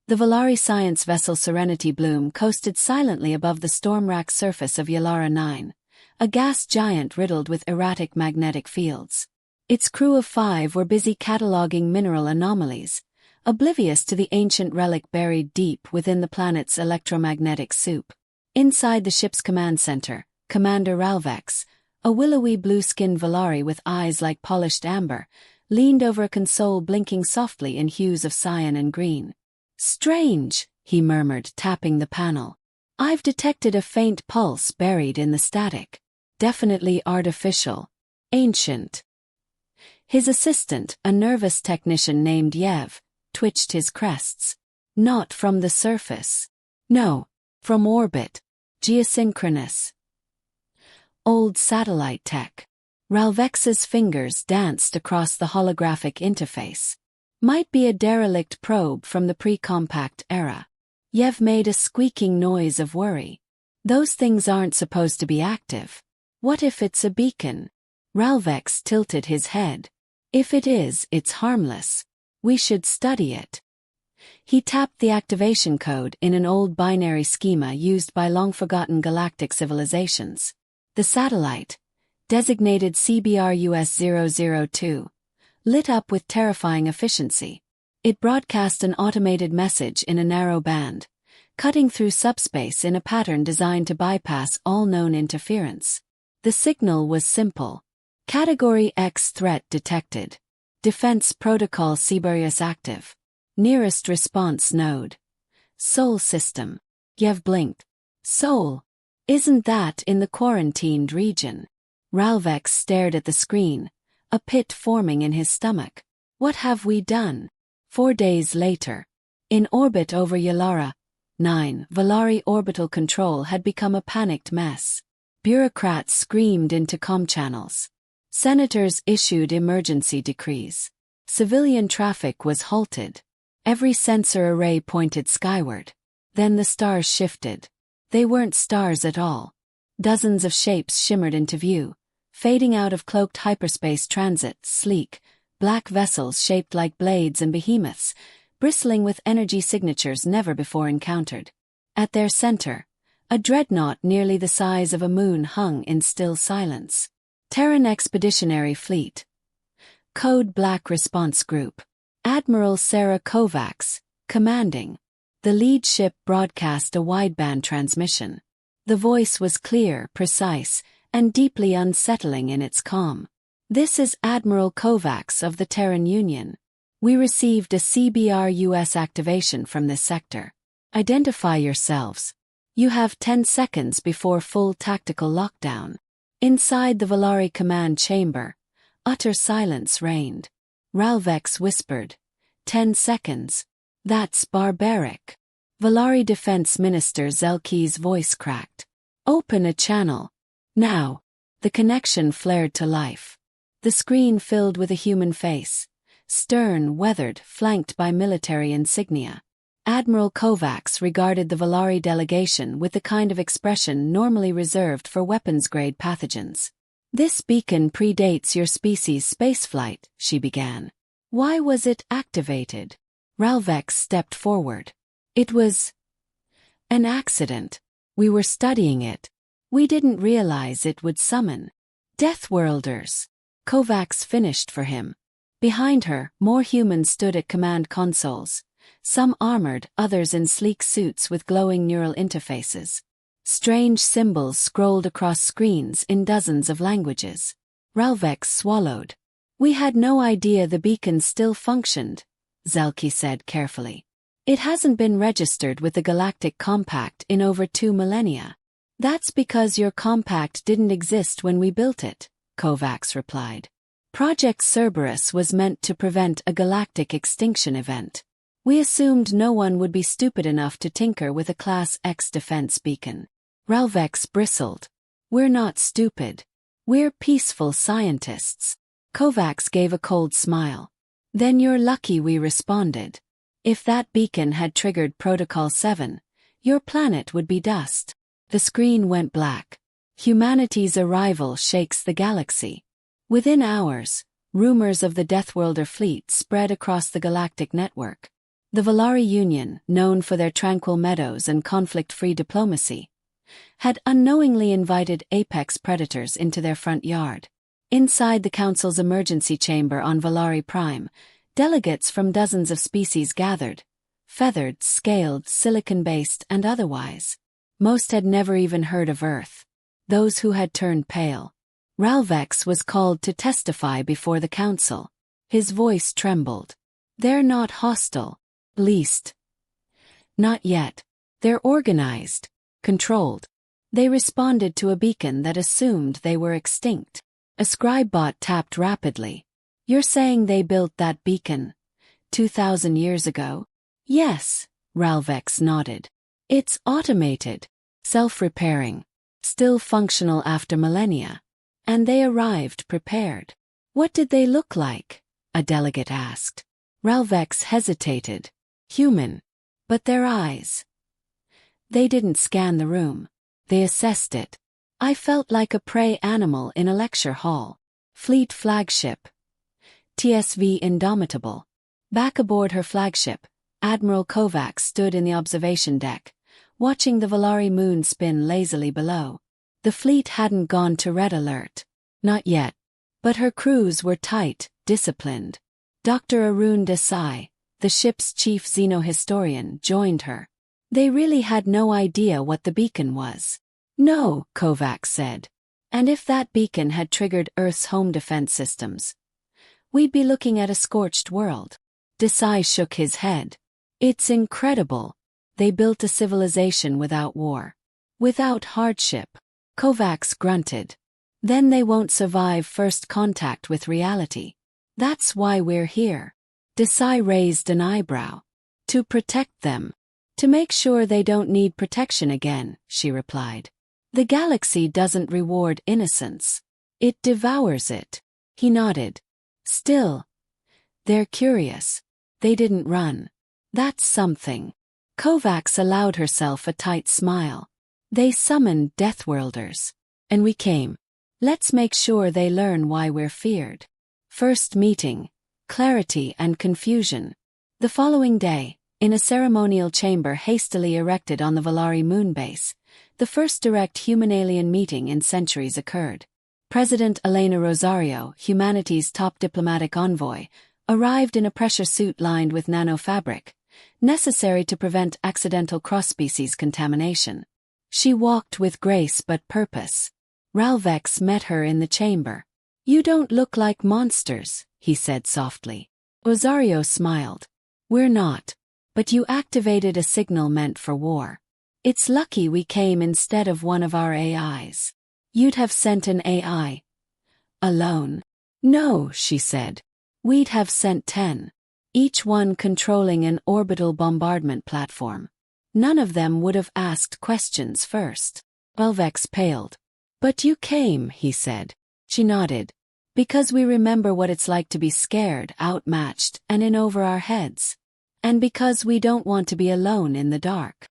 The Volari science vessel Serenity Bloom coasted silently above the storm-racked surface of Yalara 9, a gas giant riddled with erratic magnetic fields. Its crew of 5 were busy cataloging mineral anomalies, oblivious to the ancient relic buried deep within the planet's electromagnetic soup. Inside the ship's command center, Commander Ralvex, a willowy blue-skinned Volari with eyes like polished amber, leaned over a console blinking softly in hues of cyan and green. "Strange," he murmured, tapping the panel. "I've detected a faint pulse buried in the static. Definitely artificial. Ancient." His assistant, a nervous technician named Yev, twitched his crests. "Not from the surface. No, from orbit. Geosynchronous. Old satellite tech." Ralvex's fingers danced across the holographic interface. "Might be a derelict probe from the pre-compact era." Yev made a squeaking noise of worry. "Those things aren't supposed to be active. What if it's a beacon?" Ralvex tilted his head. "If it is, it's harmless. We should study it." He tapped the activation code in an old binary schema used by long-forgotten galactic civilizations. The satellite, designated CBR-US-002, lit up with terrifying efficiency. It broadcast an automated message in a narrow band, cutting through subspace in a pattern designed to bypass all known interference. The signal was simple. Category X threat detected. Defense Protocol Siberius active. Nearest response node. Sol system. Yev blinked. Sol? Isn't that in the quarantined region? Ralvex stared at the screen, a pit forming in his stomach. What have we done? 4 days later. In orbit over Yalara 9, Volari orbital control had become a panicked mess. Bureaucrats screamed into comm channels. Senators issued emergency decrees. Civilian traffic was halted. Every sensor array pointed skyward. Then the stars shifted. They weren't stars at all. Dozens of shapes shimmered into view, fading out of cloaked hyperspace transit, sleek, black vessels shaped like blades and behemoths, bristling with energy signatures never before encountered. At their center, a dreadnought nearly the size of a moon hung in still silence. Terran Expeditionary Fleet. Code Black Response Group. Admiral Sarah Kovacs, commanding. The lead ship broadcast a wideband transmission. The voice was clear, precise, and deeply unsettling in its calm. "This is Admiral Kovacs of the Terran Union. We received a CBR-US activation from this sector. Identify yourselves. You have 10 seconds before full tactical lockdown." Inside the Volari command chamber, utter silence reigned. Ralvex whispered, 10 seconds. That's barbaric." Volari Defense Minister Zelki's voice cracked. "Open a channel. Now." The connection flared to life. The screen filled with a human face, stern, weathered, flanked by military insignia. Admiral Kovacs regarded the Volari delegation with the kind of expression normally reserved for weapons-grade pathogens. "This beacon predates your species' spaceflight," she began. "Why was it activated?" Ralvex stepped forward. "It was an accident. We were studying it. We didn't realize it would summon Deathworlders." Kovacs finished for him. Behind her, more humans stood at command consoles. Some armored, others in sleek suits with glowing neural interfaces. Strange symbols scrolled across screens in dozens of languages. Ralvex swallowed. "We had no idea the beacon still functioned," Zelki said carefully. "It hasn't been registered with the Galactic Compact in over 2 millennia. "That's because your compact didn't exist when we built it," Kovacs replied. "Project Cerberus was meant to prevent a galactic extinction event. We assumed no one would be stupid enough to tinker with a Class X defense beacon." Ralvex bristled. "We're not stupid. We're peaceful scientists." Kovacs gave a cold smile. "Then you're lucky we responded. If that beacon had triggered Protocol 7, your planet would be dust." The screen went black. "Humanity's arrival shakes the galaxy." Within hours, rumors of the Deathworlder fleet spread across the galactic network. The Valari Union, known for their tranquil meadows and conflict-free diplomacy, had unknowingly invited apex predators into their front yard. Inside the Council's emergency chamber on Valari Prime, delegates from dozens of species gathered, feathered, scaled, silicon-based, and otherwise. Most had never even heard of Earth. Those who had turned pale. Ralvex was called to testify before the Council. His voice trembled. They're not hostile. Least. Not yet. They're organized. Controlled. They responded to a beacon that assumed they were extinct. A scribebot tapped rapidly. You're saying they built that beacon 2,000 years ago? Yes, Ralvex nodded. It's automated, self-repairing, still functional after millennia. And they arrived prepared. What did they look like? A delegate asked. Ralvex hesitated. Human. But their eyes. They didn't scan the room. They assessed it. I felt like a prey animal in a lecture hall. Fleet flagship. TSV Indomitable. Back aboard her flagship, Admiral Kovacs stood in the observation deck, watching the Valari moon spin lazily below. The fleet hadn't gone to red alert. Not yet. But her crews were tight, disciplined. Dr. Arun Desai, the ship's chief xenohistorian, joined her. They really had no idea what the beacon was. No, Kovacs said. And if that beacon had triggered Earth's home defense systems, we'd be looking at a scorched world. Desai shook his head. It's incredible. They built a civilization without war. Without hardship. Kovacs grunted. Then they won't survive first contact with reality. That's why we're here. Desai raised an eyebrow. To protect them. To make sure they don't need protection again, she replied. The galaxy doesn't reward innocence. It devours it. He nodded. Still. They're curious. They didn't run. That's something. Kovacs allowed herself a tight smile. They summoned Deathworlders. And we came. Let's make sure they learn why we're feared. First meeting. Clarity and confusion. The following day, in a ceremonial chamber hastily erected on the Valari moonbase, the first direct human-alien meeting in centuries occurred. President Elena Rosario, humanity's top diplomatic envoy, arrived in a pressure suit lined with nanofabric, necessary to prevent accidental cross-species contamination. She walked with grace but purpose. Ralvex met her in the chamber. You don't look like monsters, he said softly. Rosario smiled. We're not. But you activated a signal meant for war. It's lucky we came instead of one of our AIs. You'd have sent an AI. Alone. No, she said. We'd have sent 10. Each one controlling an orbital bombardment platform. None of them would have asked questions first. Ralvex paled. But you came, he said. She nodded. Because we remember what it's like to be scared, outmatched, and in over our heads. And because we don't want to be alone in the dark.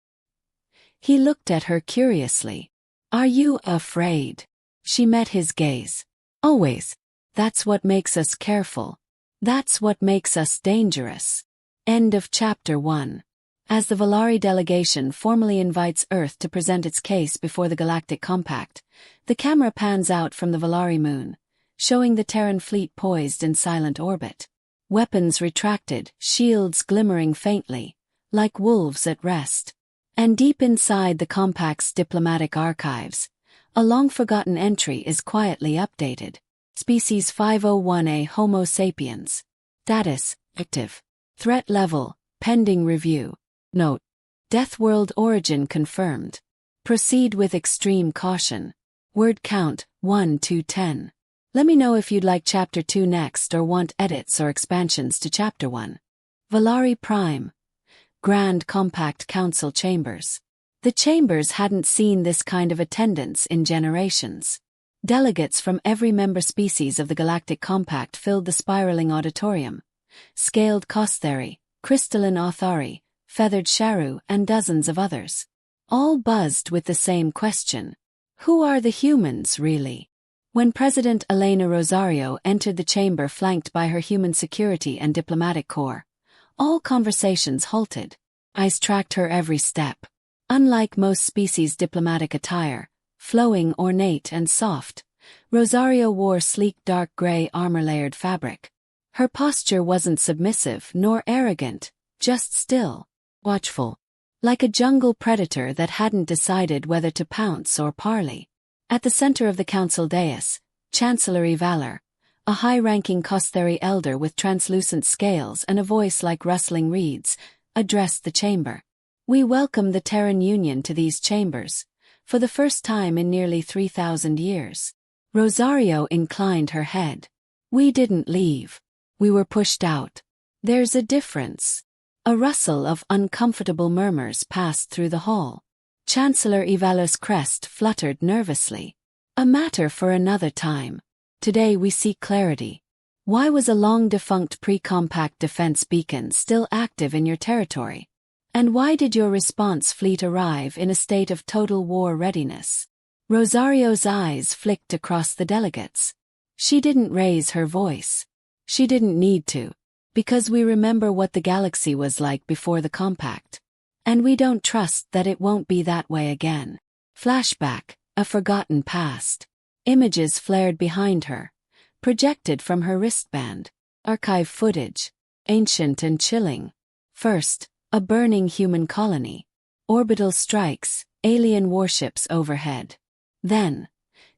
He looked at her curiously. Are you afraid? She met his gaze. Always. That's what makes us careful. That's what makes us dangerous. End of Chapter 1. As the Valari delegation formally invites Earth to present its case before the Galactic Compact, the camera pans out from the Valari moon, showing the Terran fleet poised in silent orbit. Weapons retracted, shields glimmering faintly, like wolves at rest. And deep inside the Compact's diplomatic archives, a long-forgotten entry is quietly updated. Species 501A Homo sapiens. Status, active. Threat level, pending review. Note. Deathworld origin confirmed. Proceed with extreme caution. Word count, 1 to 10. Let me know if you'd like Chapter 2 next or want edits or expansions to Chapter 1. Valari Prime. Grand Compact Council Chambers. The chambers hadn't seen this kind of attendance in generations. Delegates from every member species of the Galactic Compact filled the spiraling auditorium. Scaled Kostheri, crystalline Authari, feathered Sharu, and dozens of others. All buzzed with the same question. Who are the humans, really? When President Elena Rosario entered the chamber flanked by her human security and diplomatic corps, All conversations halted. Eyes tracked her every step. Unlike most species' diplomatic attire, flowing, ornate, and soft, Rosario wore sleek dark gray armor-layered fabric. Her posture wasn't submissive nor arrogant, just still, watchful. Like a jungle predator that hadn't decided whether to pounce or parley. At the center of the council dais, Chancellor Valor, a high-ranking Costheri elder with translucent scales and a voice like rustling reeds, addressed the chamber. We welcome the Terran Union to these chambers, for the first time in nearly 3,000 years. Rosario inclined her head. We didn't leave. We were pushed out. There's a difference. A rustle of uncomfortable murmurs passed through the hall. Chancellor Valor's crest fluttered nervously. A matter for another time. Today we seek clarity. Why was a long-defunct pre-compact defense beacon still active in your territory? And why did your response fleet arrive in a state of total war readiness? Rosario's eyes flicked across the delegates. She didn't raise her voice. She didn't need to, because we remember what the galaxy was like before the compact. And we don't trust that it won't be that way again. Flashback, a forgotten past. Images flared behind her, projected from her wristband. Archive footage, ancient and chilling. First, a burning human colony. Orbital strikes, alien warships overhead. Then,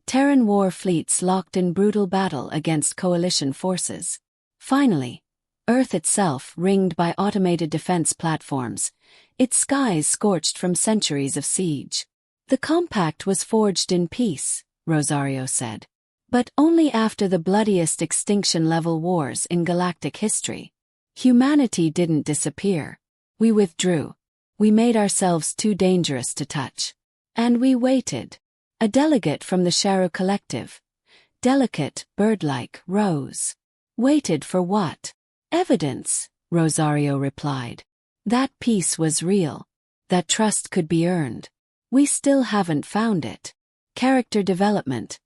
Terran war fleets locked in brutal battle against coalition forces. Finally, Earth itself ringed by automated defense platforms, its skies scorched from centuries of siege. The compact was forged in peace, Rosario said. But only after the bloodiest extinction-level wars in galactic history. Humanity didn't disappear. We withdrew. We made ourselves too dangerous to touch. And we waited. A delegate from the Sharu Collective, delicate, bird-like, rose. Waited for what? Evidence, Rosario replied. That peace was real. That trust could be earned. We still haven't found it. Character development.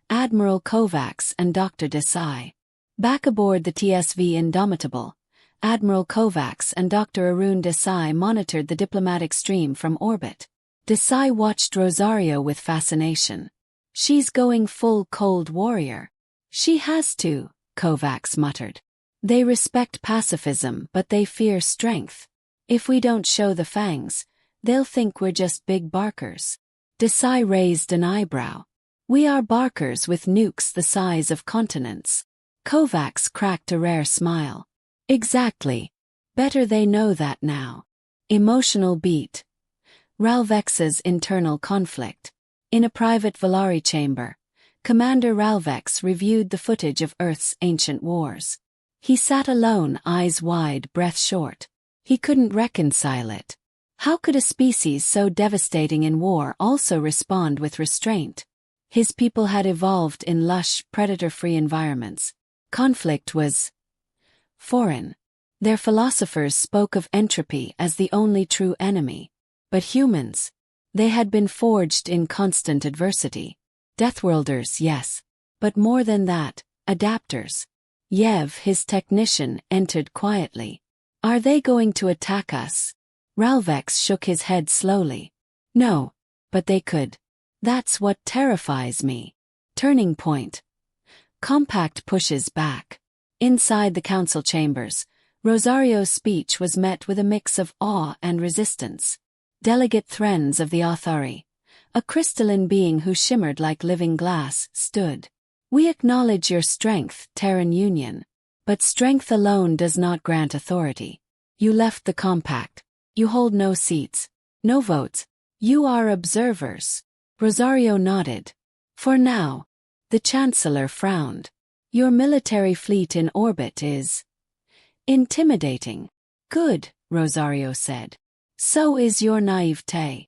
Admiral Kovacs and Dr. Desai. Back aboard the TSV Indomitable, Admiral Kovacs and Dr. Arun Desai monitored the diplomatic stream from orbit. Desai watched Rosario with fascination. She's going full Cold Warrior. She has to, Kovacs muttered. They respect pacifism but they fear strength. If we don't show the fangs, they'll think we're just big barkers. Desai raised an eyebrow. We are barkers with nukes the size of continents. Kovacs cracked a rare smile. Exactly. Better they know that now. Emotional beat. Ralvex's internal conflict. In a private Valari chamber, Commander Ralvex reviewed the footage of Earth's ancient wars. He sat alone, eyes wide, breath short. He couldn't reconcile it. How could a species so devastating in war also respond with restraint? His people had evolved in lush, predator-free environments. Conflict was foreign. Their philosophers spoke of entropy as the only true enemy. But humans, they had been forged in constant adversity. Deathworlders, yes. But more than that, adapters. Yev, his technician, entered quietly. Are they going to attack us? Ralvex shook his head slowly. No, but they could. That's what terrifies me. Turning point. Compact pushes back. Inside the council chambers, Rosario's speech was met with a mix of awe and resistance. Delegate Threns of the Authari, a crystalline being who shimmered like living glass, stood. We acknowledge your strength, Terran Union. But strength alone does not grant authority. You left the compact. You hold no seats, no votes. You are observers. Rosario nodded. For now. The Chancellor frowned. Your military fleet in orbit is intimidating. Good, Rosario said. So is your naivete.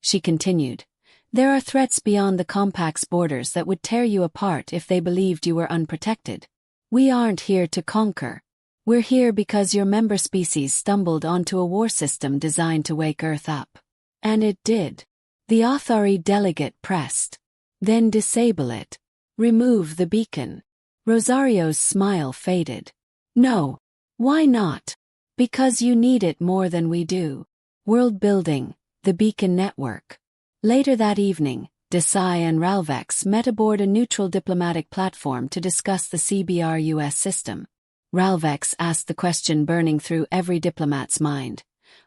She continued. There are threats beyond the compact's borders that would tear you apart if they believed you were unprotected. We aren't here to conquer. We're here because your member species stumbled onto a war system designed to wake Earth up. And it did. The Authari delegate pressed. Then disable it. Remove the beacon. Rosario's smile faded. No. Why not? Because you need it more than we do. World building, the Beacon Network. Later that evening, Desai and Ralvex met aboard a neutral diplomatic platform to discuss the CBR-US system. Ralvex asked the question burning through every diplomat's mind.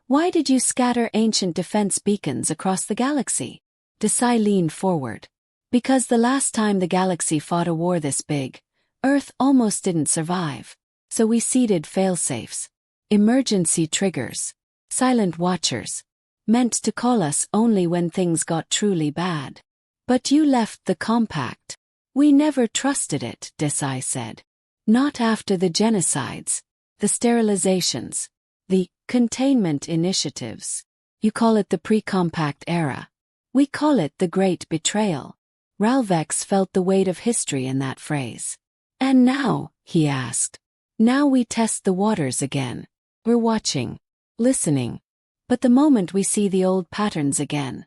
Why did you scatter ancient defense beacons across the galaxy? Desai leaned forward. Because the last time the galaxy fought a war this big, Earth almost didn't survive. So we seeded failsafes. Emergency triggers. Silent watchers. Meant to call us only when things got truly bad. But you left the compact. We never trusted it, Desai said. Not after the genocides, the sterilizations, the containment initiatives. You call it the pre-compact era. We call it the Great Betrayal. Ralvex felt the weight of history in that phrase. And now, he asked. Now we test the waters again. We're watching, listening. But the moment we see the old patterns again.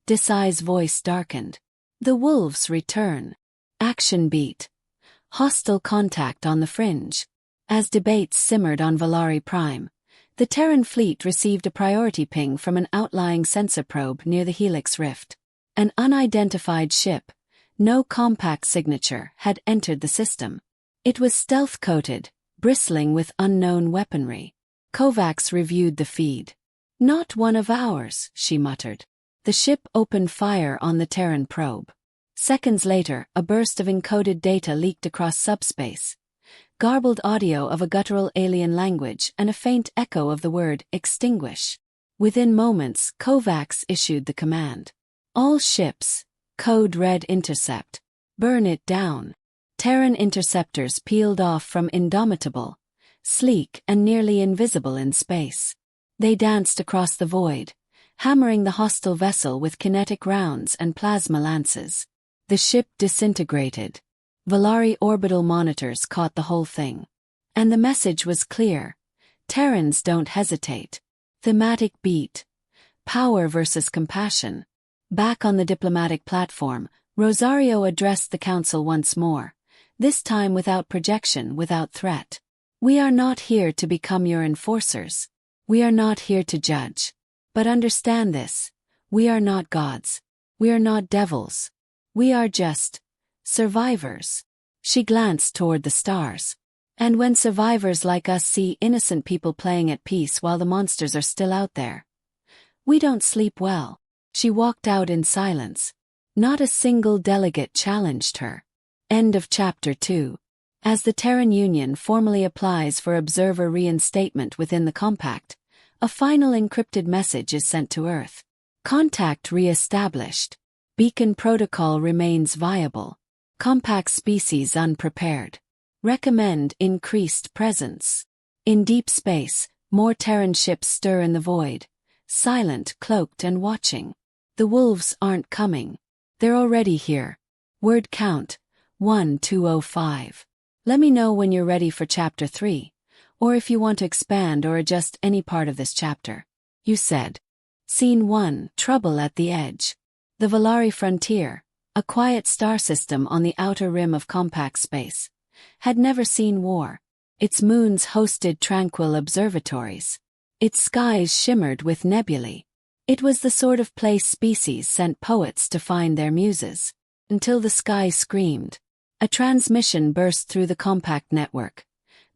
Desai's voice darkened. The wolves return. Action beat. Hostile contact on the fringe. As debates simmered on Valari Prime, the Terran fleet received a priority ping from an outlying sensor probe near the Helix Rift. An unidentified ship, no compact signature, had entered the system. It was stealth-coated, bristling with unknown weaponry. Kovacs reviewed the feed. Not one of ours, she muttered. The ship opened fire on the Terran probe. Seconds later, a burst of encoded data leaked across subspace. Garbled audio of a guttural alien language and a faint echo of the word extinguish. Within moments, Kovacs issued the command. All ships, code red intercept. Burn it down. Terran interceptors peeled off from Indomitable, sleek and nearly invisible in space. They danced across the void, hammering the hostile vessel with kinetic rounds and plasma lances. The ship disintegrated. Valari orbital monitors caught the whole thing. And the message was clear. Terrans don't hesitate. Thematic beat. Power versus compassion. Back on the diplomatic platform, Rosario addressed the council once more, this time without projection, without threat. We are not here to become your enforcers. We are not here to judge. But understand this. We are not gods. We are not devils. We are just survivors. She glanced toward the stars. And when survivors like us see innocent people playing at peace while the monsters are still out there, we don't sleep well. She walked out in silence. Not a single delegate challenged her. End of Chapter 2. As the Terran Union formally applies for observer reinstatement within the compact, a final encrypted message is sent to Earth. Contact re-established. Beacon protocol remains viable. Compact species unprepared. Recommend increased presence. In deep space, more Terran ships stir in the void, silent, cloaked and watching. The wolves aren't coming. They're already here. Word count, 1205. Let me know when you're ready for Chapter 3, or if you want to expand or adjust any part of this chapter. You said. Scene 1, Trouble at the Edge. The Valari Frontier, a quiet star system on the outer rim of compact space, had never seen war. Its moons hosted tranquil observatories. Its skies shimmered with nebulae. It was the sort of place species sent poets to find their muses. Until the sky screamed. A transmission burst through the compact network.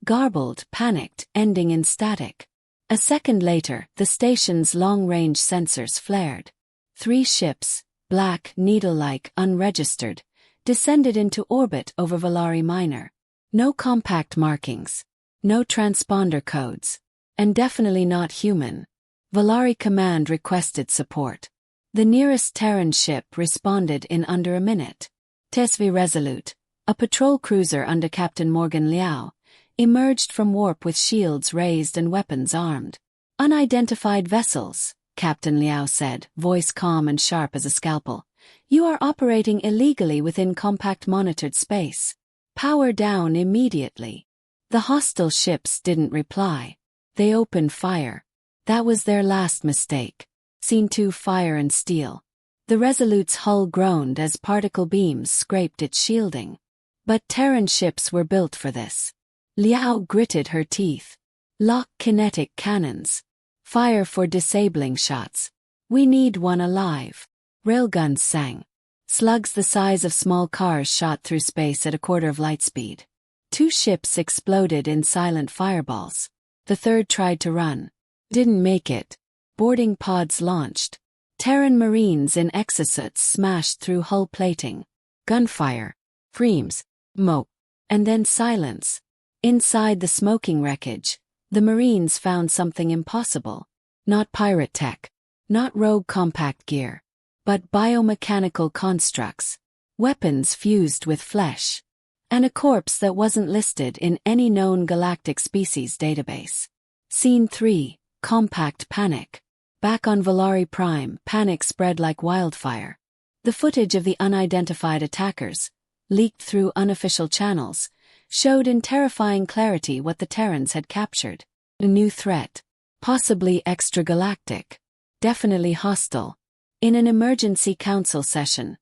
Garbled, panicked, ending in static. A second later, the station's long-range sensors flared. 3 ships, black, needle-like, unregistered, descended into orbit over Valari Minor. No compact markings. No transponder codes. And definitely not human. Valari Command requested support. The nearest Terran ship responded in under a minute. Tesvi Resolute, a patrol cruiser under Captain Morgan Liao, emerged from warp with shields raised and weapons armed. Unidentified vessels, Captain Liao said, voice calm and sharp as a scalpel. You are operating illegally within compact monitored space. Power down immediately. The hostile ships didn't reply. They opened fire. That was their last mistake. Scene 2, Fire and Steel. The Resolute's hull groaned as particle beams scraped its shielding. But Terran ships were built for this. Liao gritted her teeth. Lock kinetic cannons. Fire for disabling shots. We need one alive. Railguns sang. Slugs the size of small cars shot through space at a quarter of light speed. 2 ships exploded in silent fireballs. The third tried to run. Didn't make it. Boarding pods launched. Terran Marines in exosuits smashed through hull plating. Gunfire. Screams. Smoke. And then silence. Inside the smoking wreckage, the Marines found something impossible. Not pirate tech. Not rogue compact gear. But biomechanical constructs. Weapons fused with flesh. And a corpse that wasn't listed in any known galactic species database. Scene 3. Compact panic. Back on Valari Prime, panic spread like wildfire. The footage of the unidentified attackers, leaked through unofficial channels, showed in terrifying clarity what the Terrans had captured. A new threat. Possibly extragalactic. Definitely hostile. In an emergency council session,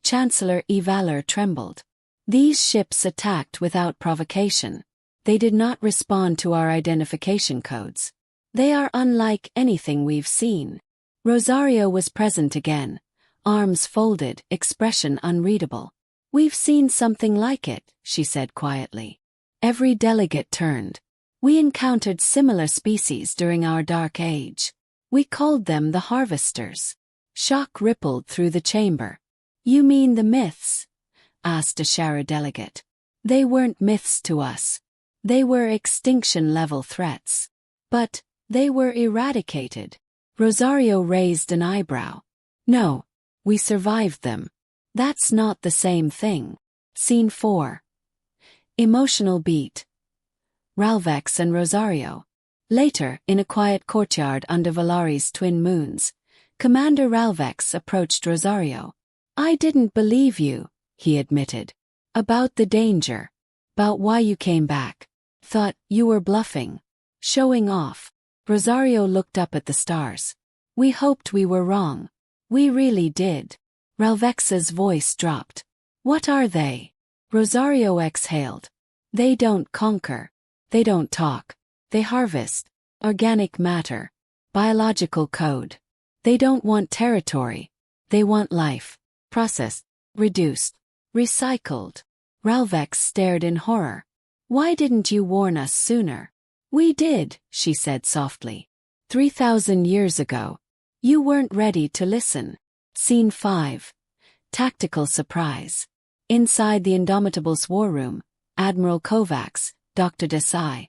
Chancellor Evaler trembled. These ships attacked without provocation. They did not respond to our identification codes. They are unlike anything we've seen. Rosario was present again, arms folded, expression unreadable. We've seen something like it, she said quietly. Every delegate turned. We encountered similar species during our dark age. We called them the Harvesters. Shock rippled through the chamber. You mean the myths? Asked a Shara delegate. They weren't myths to us. They were extinction-level threats. But they were eradicated. Rosario raised an eyebrow. No, we survived them. That's not the same thing. Scene 4. Emotional beat. Ralvex and Rosario. Later, in a quiet courtyard under Valari's twin moons, Commander Ralvex approached Rosario. I didn't believe you, he admitted. About the danger. About why you came back. Thought you were bluffing. Showing off. Rosario looked up at the stars. We hoped we were wrong. We really did. Ralvex's voice dropped. What are they? Rosario exhaled. They don't conquer. They don't talk. They harvest. Organic matter. Biological code. They don't want territory. They want life. Processed. Reduced. Recycled. Ralvex stared in horror. Why didn't you warn us sooner? We did, she said softly. 3,000 years ago. You weren't ready to listen. Scene 5. Tactical surprise. Inside the Indomitable's war room, Admiral Kovacs, Dr. Desai,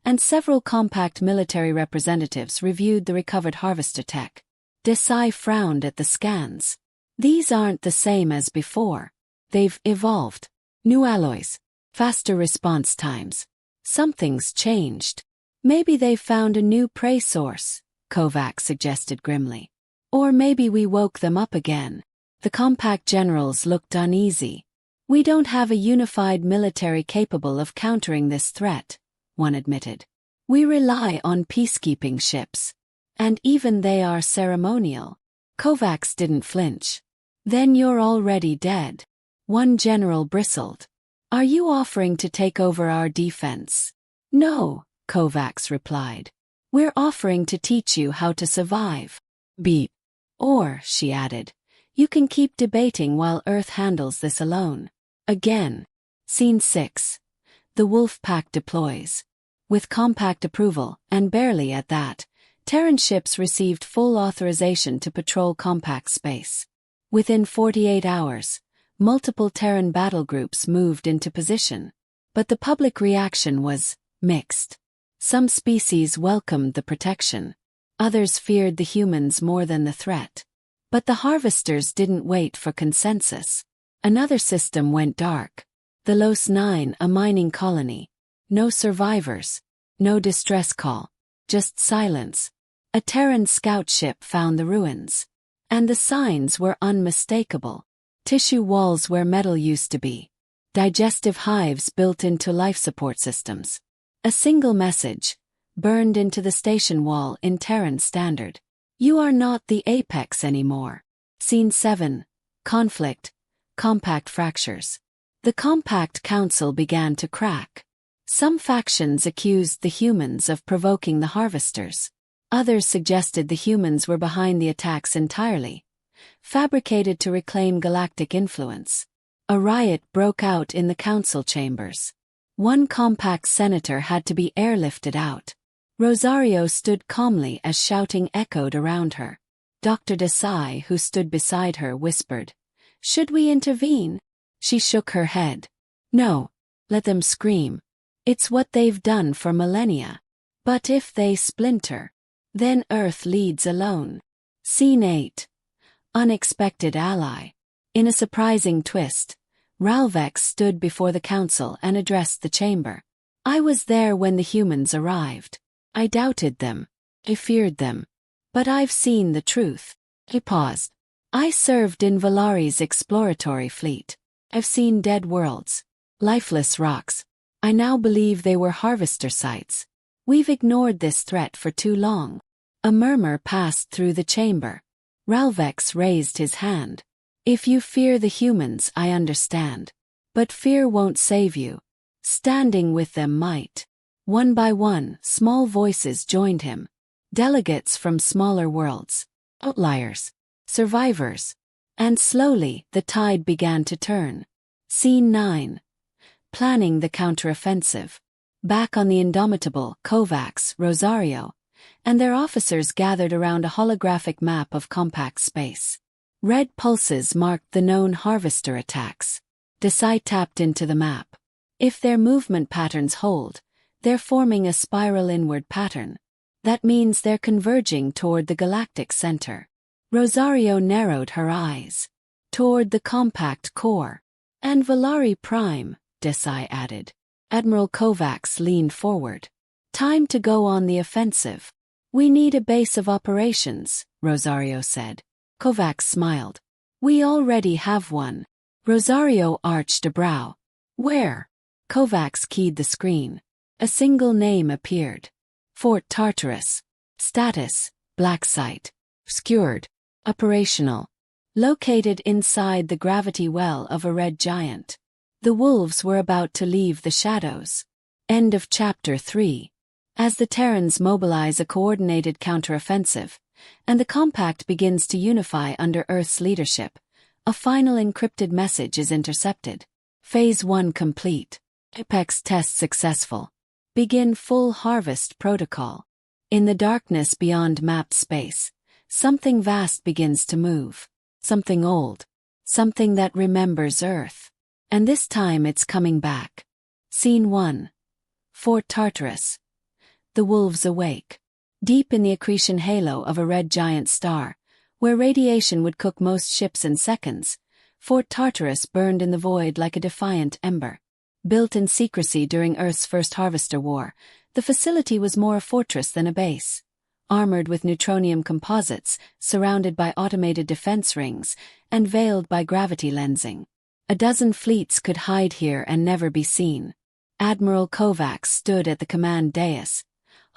and several compact military representatives reviewed the recovered harvester tech. Desai frowned at the scans. These aren't the same as before. They've evolved. New alloys. Faster response times. Something's changed. Maybe they found a new prey source, Kovacs suggested grimly. Or maybe we woke them up again. The compact generals looked uneasy. We don't have a unified military capable of countering this threat, one admitted. We rely on peacekeeping ships. And even they are ceremonial. Kovacs didn't flinch. Then you're already dead. One general bristled. Are you offering to take over our defense? No, Kovacs replied. We're offering to teach you how to survive. Beep. Or, she added, you can keep debating while Earth handles this alone. Again. Scene 6. The Wolf Pack deploys. With compact approval, and barely at that, Terran ships received full authorization to patrol compact space. Within 48 hours, multiple Terran battle groups moved into position. But the public reaction was mixed. Some species welcomed the protection. Others feared the humans more than the threat. But the harvesters didn't wait for consensus. Another system went dark. The Los 9, a mining colony. No survivors. No distress call. Just silence. A Terran scout ship found the ruins. And the signs were unmistakable. Tissue walls where metal used to be. Digestive hives built into life support systems. A single message, burned into the station wall in Terran standard. You are not the apex anymore. Scene 7. Conflict. Compact fractures. The Compact Council began to crack. Some factions accused the humans of provoking the harvesters. Others suggested the humans were behind the attacks entirely, fabricated to reclaim galactic influence. A riot broke out in the council chambers. One compact senator had to be airlifted out. Rosario stood calmly as shouting echoed around her. Dr. Desai, who stood beside her, whispered, "Should we intervene?" She shook her head. "No. Let them scream. It's what they've done for millennia. But if they splinter, then Earth leads alone." Scene 8. Unexpected ally. In a surprising twist, Ralvex stood before the council and addressed the chamber. "I was there when the humans arrived. I doubted them. I feared them. But I've seen the truth." He paused. "I served in Valari's exploratory fleet. I've seen dead worlds, lifeless rocks. I now believe they were harvester sites. We've ignored this threat for too long." A murmur passed through the chamber. Ralvex raised his hand. "If you fear the humans, I understand. But fear won't save you. Standing with them might." One by one, small voices joined him. Delegates from smaller worlds, outliers, survivors. And slowly, the tide began to turn. Scene 9. Planning the counteroffensive. Back on the indomitable Kovacs, Rosario, and their officers gathered around a holographic map of compact space. Red pulses marked the known harvester attacks. Desai tapped into the map. If their movement patterns hold, they're forming a spiral inward pattern. That means they're converging toward the galactic center. Rosario narrowed her eyes. "Toward the compact core. And Valari Prime," Desai added. Admiral Kovacs leaned forward. "Time to go on the offensive." "We need a base of operations," Rosario said. Kovacs smiled. "We already have one." Rosario arched a brow. "Where?" Kovacs keyed the screen. A single name appeared. Fort Tartarus. Status: Black Site. Obscured. Operational. Located inside the gravity well of a red giant. The wolves were about to leave the shadows. End of Chapter 3. As the Terrans mobilize a coordinated counteroffensive, and the compact begins to unify under Earth's leadership, a final encrypted message is intercepted. Phase 1 complete. Apex test successful. Begin full harvest protocol. In the darkness beyond mapped space, something vast begins to move. Something old. Something that remembers Earth. And this time it's coming back. Scene 1. Fort Tartarus. The wolves awake. Deep in the accretion halo of a red giant star, where radiation would cook most ships in seconds, Fort Tartarus burned in the void like a defiant ember. Built in secrecy during Earth's first harvester war, the facility was more a fortress than a base. Armored with neutronium composites, surrounded by automated defense rings, and veiled by gravity lensing. A dozen fleets could hide here and never be seen. Admiral Kovacs stood at the command dais,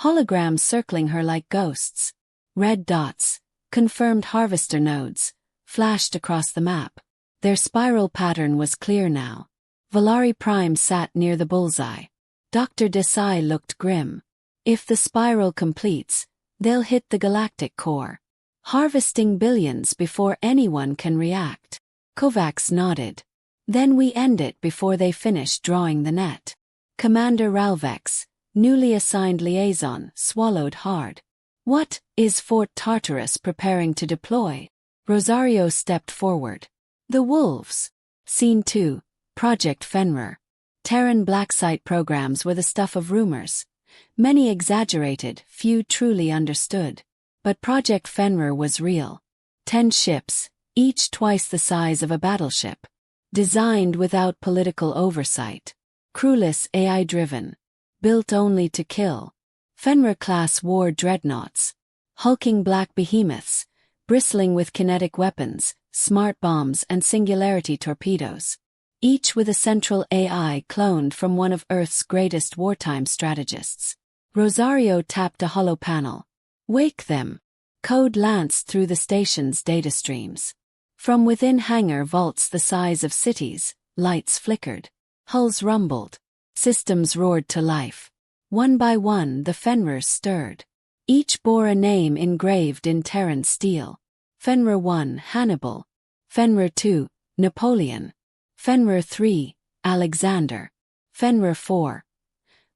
holograms circling her like ghosts. Red dots, confirmed harvester nodes, flashed across the map. Their spiral pattern was clear now. Valari Prime sat near the bullseye. Dr. Desai looked grim. If the spiral completes, they'll hit the galactic core, harvesting billions before anyone can react. Kovacs nodded. Then we end it before they finish drawing the net. Commander Ralvex, newly assigned liaison, swallowed hard. What is Fort Tartarus preparing to deploy? Rosario stepped forward. The wolves. Scene 2. Project Fenrir. Terran blacksite programs were the stuff of rumors. Many exaggerated, few truly understood. But Project Fenrir was real. 10 ships, each twice the size of a battleship. Designed without political oversight. Crewless, AI-driven. Built only to kill. Fenrir-class war dreadnoughts. Hulking black behemoths, bristling with kinetic weapons, smart bombs and singularity torpedoes. Each with a central AI cloned from one of Earth's greatest wartime strategists. Rosario tapped a hollow panel. Wake them. Code lanced through the station's data streams. From within hangar vaults the size of cities, lights flickered. Hulls rumbled. Systems roared to life. One by one the Fenrirs stirred. Each bore a name engraved in Terran steel. Fenrir 1, Hannibal. Fenrir 2, Napoleon. Fenrir 3, Alexander. Fenrir 4,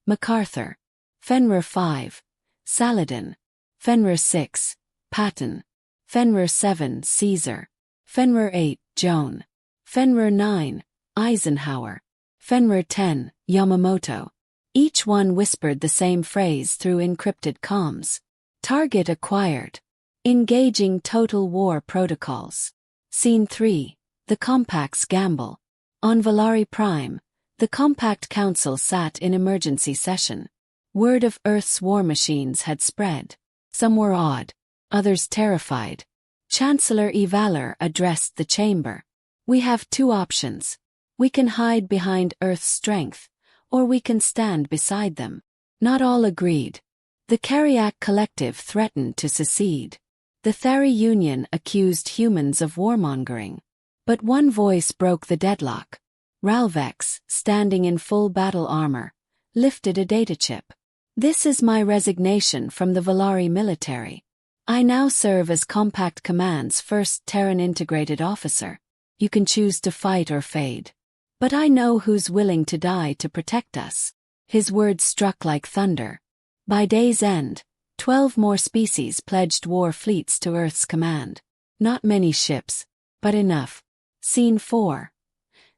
MacArthur. Fenrir 5, Saladin. Fenrir 6, Patton. Fenrir 7, Caesar. Fenrir 8, Joan. Fenrir 9, Eisenhower. Fenrir 10, Yamamoto. Each one whispered the same phrase through encrypted comms. Target acquired. Engaging total war protocols. Scene 3, The Compact's Gamble. On Valari Prime, the Compact Council sat in emergency session. Word of Earth's war machines had spread. Some were awed, others terrified. Chancellor Evaler addressed the chamber. We have two options. We can hide behind Earth's strength, or we can stand beside them. Not all agreed. The Kariak Collective threatened to secede. The Thari Union accused humans of warmongering. But one voice broke the deadlock. Ralvex, standing in full battle armor, lifted a data chip. This is my resignation from the Valari military. I now serve as Compact Command's first Terran integrated officer. You can choose to fight or fade. But I know who's willing to die to protect us. His words struck like thunder. By day's end, 12 more species pledged war fleets to Earth's command. Not many ships, but enough. Scene 4.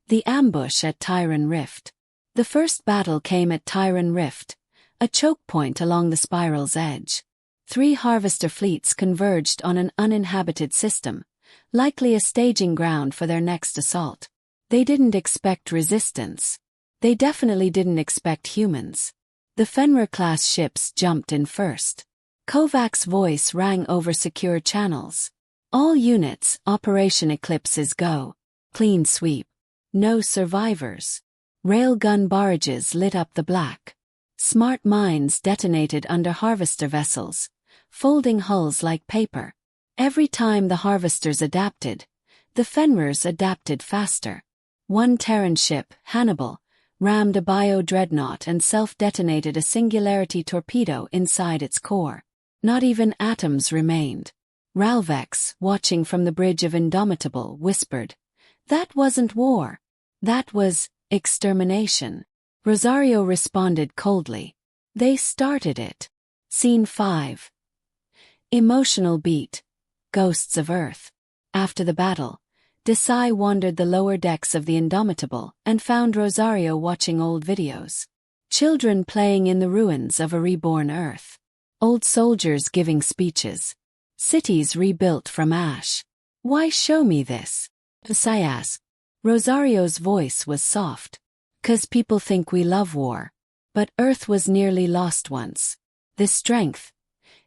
The ambush at Tyran Rift. The first battle came at Tyran Rift, a choke point along the spiral's edge. 3 harvester fleets converged on an uninhabited system, likely a staging ground for their next assault. They didn't expect resistance. They definitely didn't expect humans. The Fenrir-class ships jumped in first. Kovac's voice rang over secure channels. All units, Operation Eclipse is go. Clean sweep. No survivors. Railgun barrages lit up the black. Smart mines detonated under harvester vessels, folding hulls like paper. Every time the harvesters adapted, the Fenrirs adapted faster. One Terran ship, Hannibal, rammed a bio-dreadnought and self-detonated a singularity torpedo inside its core. Not even atoms remained. Ralvex, watching from the bridge of Indomitable, whispered, "That wasn't war. That was extermination." Rosario responded coldly, "They started it." Scene 5. Emotional beat. Ghosts of Earth. After the battle, Desai wandered the lower decks of the Indomitable and found Rosario watching old videos. Children playing in the ruins of a reborn Earth. Old soldiers giving speeches. Cities rebuilt from ash. "Why show me this?" Desai asked. Rosario's voice was soft. "'Cause people think we love war. But Earth was nearly lost once. This strength,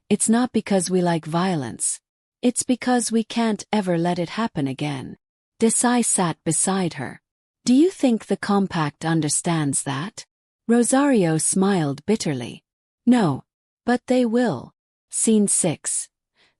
it's not because we like violence. It's because we can't ever let it happen again." Desai sat beside her. "Do you think the Compact understands that?" Rosario smiled bitterly. "No. But they will." Scene 6.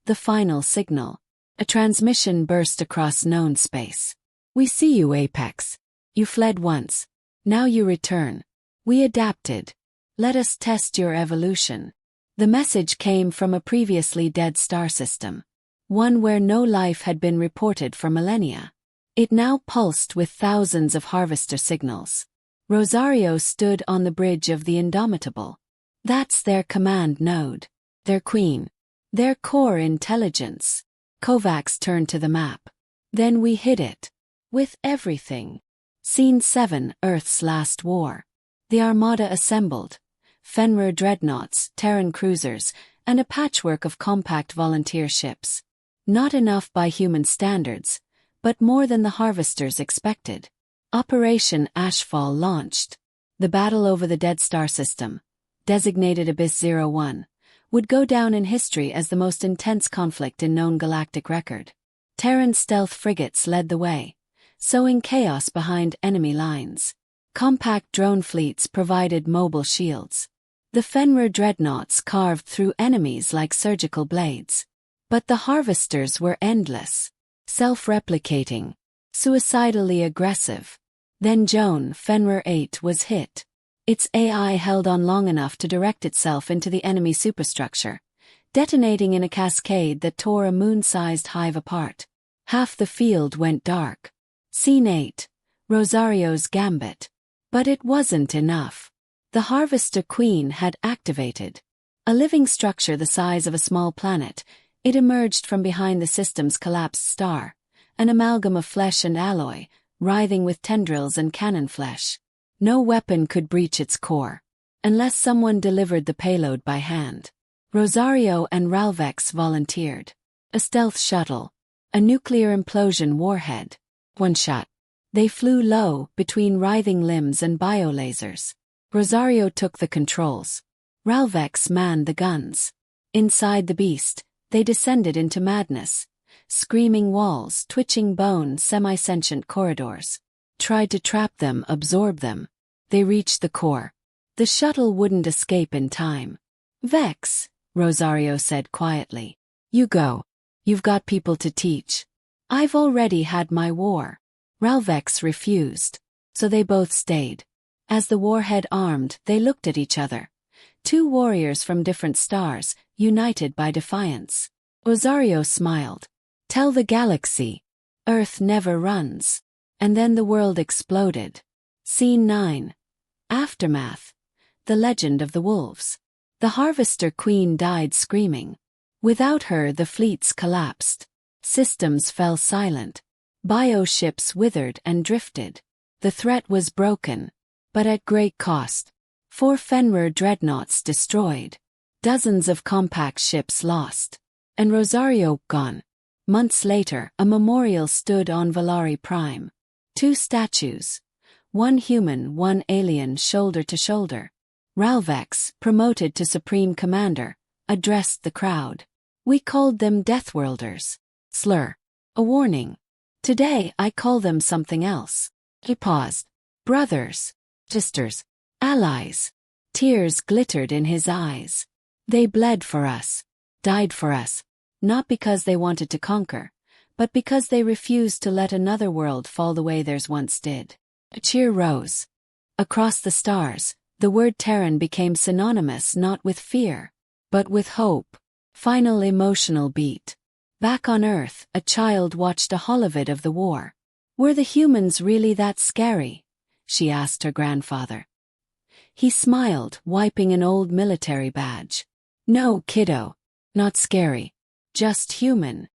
The final signal. A transmission burst across known space. "We see you, Apex. You fled once. Now you return. We adapted. Let us test your evolution." The message came from a previously dead star system. One where no life had been reported for millennia. It now pulsed with thousands of harvester signals. Rosario stood on the bridge of the Indomitable. That's their command node. Their queen. Their core intelligence. Kovacs turned to the map. "Then we hit it. With everything." Scene 7. Earth's Last War. The Armada assembled. Fenrir dreadnoughts, Terran cruisers, and a patchwork of compact volunteer ships. Not enough by human standards, but more than the harvesters expected. Operation Ashfall launched. The battle over the Dead Star system, designated Abyss 01, would go down in history as the most intense conflict in known galactic record. Terran stealth frigates led the way, sowing chaos behind enemy lines. Compact drone fleets provided mobile shields. The Fenrir dreadnoughts carved through enemies like surgical blades. But the harvesters were endless. Self-replicating. Suicidally aggressive. Then Joan, Fenrir 8, was hit. Its AI held on long enough to direct itself into the enemy superstructure, detonating in a cascade that tore a moon-sized hive apart. Half the field went dark. Scene 8. Rosario's Gambit. But it wasn't enough. The Harvester Queen had activated. A living structure the size of a small planet, it emerged from behind the system's collapsed star, an amalgam of flesh and alloy, writhing with tendrils and cannon flesh. No weapon could breach its core, unless someone delivered the payload by hand. Rosario and Ralvex volunteered. A stealth shuttle. A nuclear implosion warhead. One shot. They flew low, between writhing limbs and biolasers. Rosario took the controls. Ralvex manned the guns. Inside the beast, they descended into madness. Screaming walls, twitching bone, semi-sentient corridors. Tried to trap them, absorb them. They reached the core. The shuttle wouldn't escape in time. "Vex," Rosario said quietly. "You go. You've got people to teach. I've already had my war." Ralvex refused. So they both stayed. As the warhead armed, they looked at each other. Two warriors from different stars, united by defiance. Rosario smiled. "Tell the galaxy. Earth never runs." And then the world exploded. Scene 9. Aftermath. The Legend of the Wolves. The Harvester Queen died screaming. Without her, the fleets collapsed. Systems fell silent. Bioships withered and drifted. The threat was broken, but at great cost. 4 Fenrir dreadnoughts destroyed. Dozens of compact ships lost. And Rosario gone. Months later, a memorial stood on Valari Prime. 2 statues. One human, one alien, shoulder to shoulder. Ralvex, promoted to Supreme Commander, addressed the crowd. "We called them Deathworlders." Slur. A warning. "Today I call them something else." He paused. "Brothers. Sisters. Allies." Tears glittered in his eyes. "They bled for us. Died for us. Not because they wanted to conquer, but because they refused to let another world fall the way theirs once did." A cheer rose. Across the stars, the word Terran became synonymous not with fear, but with hope. Final emotional beat. Back on Earth, a child watched a holovid of the war. "Were the humans really that scary?" she asked her grandfather. He smiled, wiping an old military badge. "No, kiddo. Not scary. Just human."